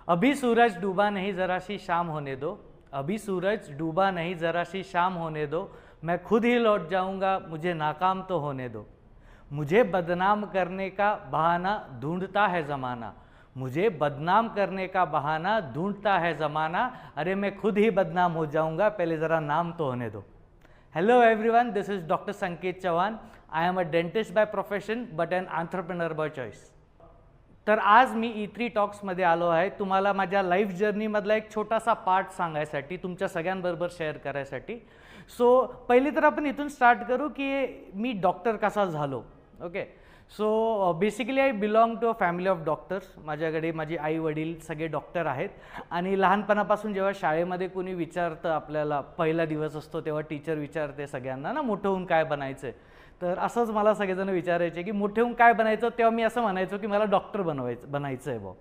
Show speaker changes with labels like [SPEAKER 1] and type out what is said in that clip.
[SPEAKER 1] अभी सूरज डूबा नहीं ज़रा सी शाम होने दो, अभी सूरज डूबा नहीं ज़रा सी शाम होने दो, मैं खुद ही लौट जाऊंगा मुझे नाकाम तो होने दो। मुझे बदनाम करने का बहाना ढूंढता है ज़माना, मुझे बदनाम करने का बहाना ढूंढता है ज़माना, अरे मैं खुद ही बदनाम हो जाऊंगा, पहले ज़रा नाम तो होने दो। Hello everyone, this is Dr. Sanket Chavan. I am a dentist by profession but an entrepreneur by choice. तर आज मी E3 टॉक्समध्ये आलो आहे तुम्हाला माझ्या लाईफ जर्नीमधला एक छोटासा पार्ट सांगायसाठी, तुमच्या सगळ्यांबरोबर शेअर करायसाठी. सो पहिली तर आपण इथून स्टार्ट करू की मी डॉक्टर कसा झालो. Okay, so basically I belong to a family of doctors. माझ्याकडे माझी आई वडील सगळे डॉक्टर आहेत आणि लहानपणापासून जेव्हा शाळेमध्ये कोणी विचारतं, आपल्याला पहिला दिवस असतो तेव्हा टीचर विचारते सगळ्यांना ना, मोठं होऊन काय बनायचं आहे. तर असंच मला सगळेजण विचारायचे की मोठे होऊन काय बनायचं, तेव्हा मी असं म्हणायचो की मला डॉक्टर बनायचं आहे बुवा.